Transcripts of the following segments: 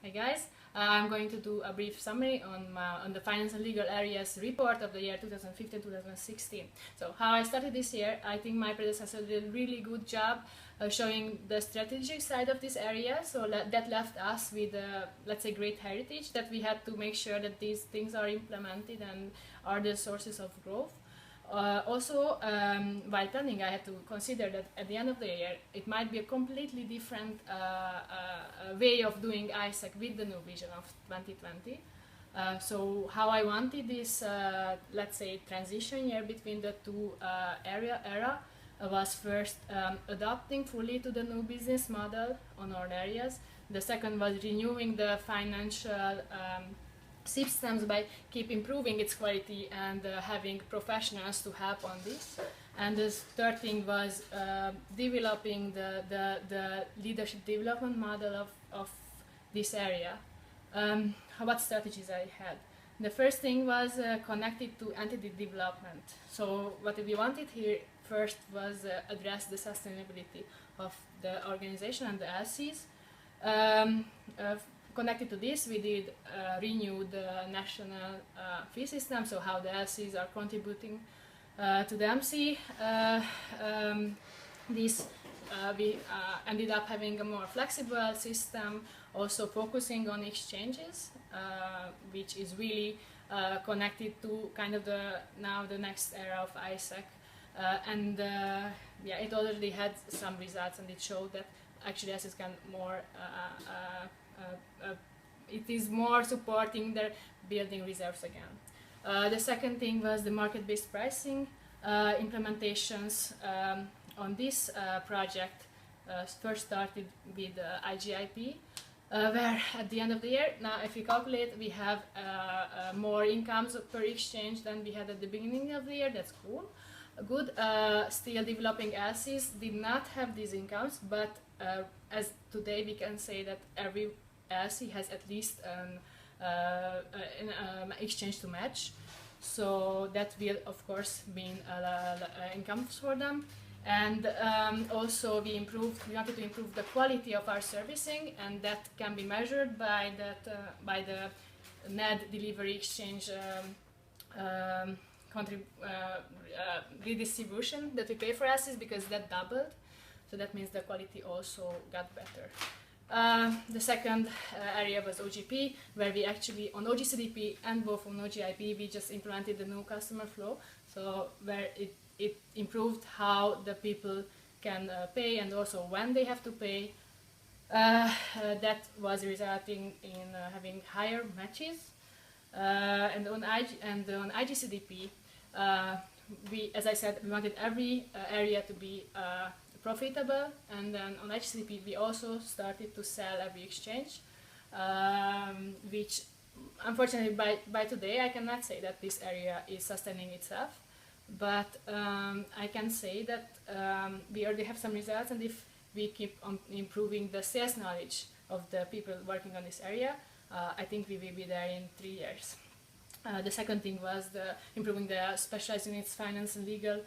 Hi guys, I'm going to do a brief summary on the finance and legal areas report of the year 2015-2016. So how I started this year, I think my predecessor did a really good job showing the strategic side of this area. So that left us with let's say great heritage that we had to make sure that these things are implemented and are the sources of growth. While planning, I had to consider that at the end of the year, it might be a completely different way of doing AIESEC with the new vision of 2020. So how I wanted this, let's say, transition year between the two era was first adapting fully to the new business model on all areas. The second was renewing the financial systems by keep improving its quality and having professionals to help on this. And the third thing was developing the leadership development model of this area. What strategies I had? The first thing was connected to entity development. So what we wanted here first was address the sustainability of the organization and the LCs. Connected to this, we did renew the national fee system, so how the LCs are contributing to the MC. We ended up having a more flexible system, also focusing on exchanges, which is really connected to kind of the next era of AIESEC. Yeah, it already had some results, and it showed that actually AIESEC can more it is more supporting their building reserves again. The second thing was the market-based pricing implementations on this project. First started with IGIP, where at the end of the year, now if we calculate, we have more incomes per exchange than we had at the beginning of the year. That's cool. Good. Still developing LCs did not have these incomes, but as today we can say that every LC has at least an exchange to match, so that will of course mean incomes for them. And also we wanted to improve the quality of our servicing, and that can be measured by the net delivery exchange redistribution that we pay for LCs, because that doubled. So that means the quality also got better. The second area was OGP, where we actually, on OGCDP and both on OGIP, we just implemented the new customer flow, so where it improved how the people can pay and also when they have to pay. That was resulting in having higher matches. And on IGCDP, as I said, we wanted every area to be profitable, and then on HCP we also started to sell every exchange, which unfortunately by today I cannot say that this area is sustaining itself, but I can say that we already have some results, and if we keep on improving the sales knowledge of the people working on this area, I think we will be there in 3 years. The second thing was improving the specialized units finance and legal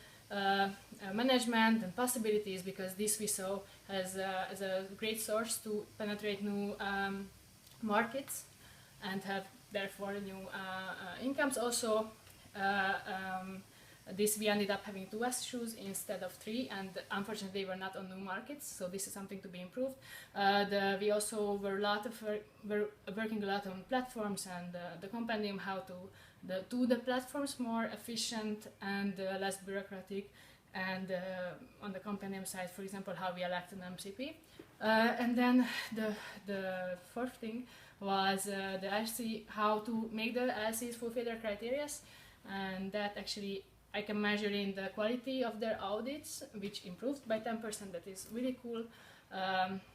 management and possibilities, because this we saw as a great source to penetrate new markets and have therefore new incomes. Also, this we ended up having 2 SSHUs instead of 3, and unfortunately they were not on new markets, so this is something to be improved. We also were working a lot on platforms and the compendium, how to do the platforms more efficient and less bureaucratic, and on the compendium side, for example, how we elect an MCP. And then the fourth thing was the LC, how to make the LCs fulfill their criteria, and that actually I can measure in the quality of their audits, which improved by 10%. That is really cool,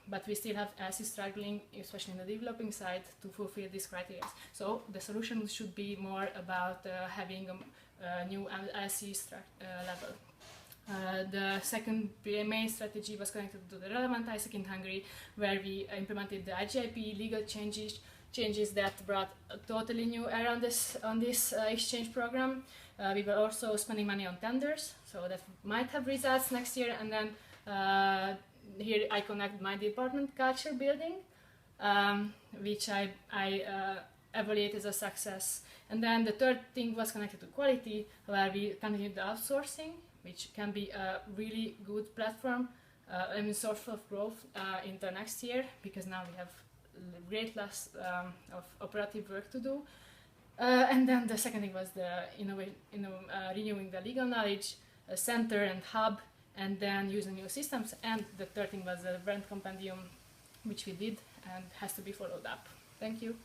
but we still have LCs struggling, especially in the developing side, to fulfill these criteria. So the solution should be more about having a new LC level. The second main strategy was connected to the relevant AIESEC in Hungary, where we implemented the IGIP legal changes that brought a totally new era on this exchange program. We were also spending money on tenders, so that might have results next year. And then here I connect my department culture building, which I evaluate as a success. And then the third thing was connected to quality, where we continued the outsourcing, which can be a really good platform and source of growth in the next year, because now we have great less of operative work to do. And then the second thing was the renewing the legal knowledge center and hub, and then using new systems. And the third thing was the brand compendium, which we did and has to be followed up. Thank you.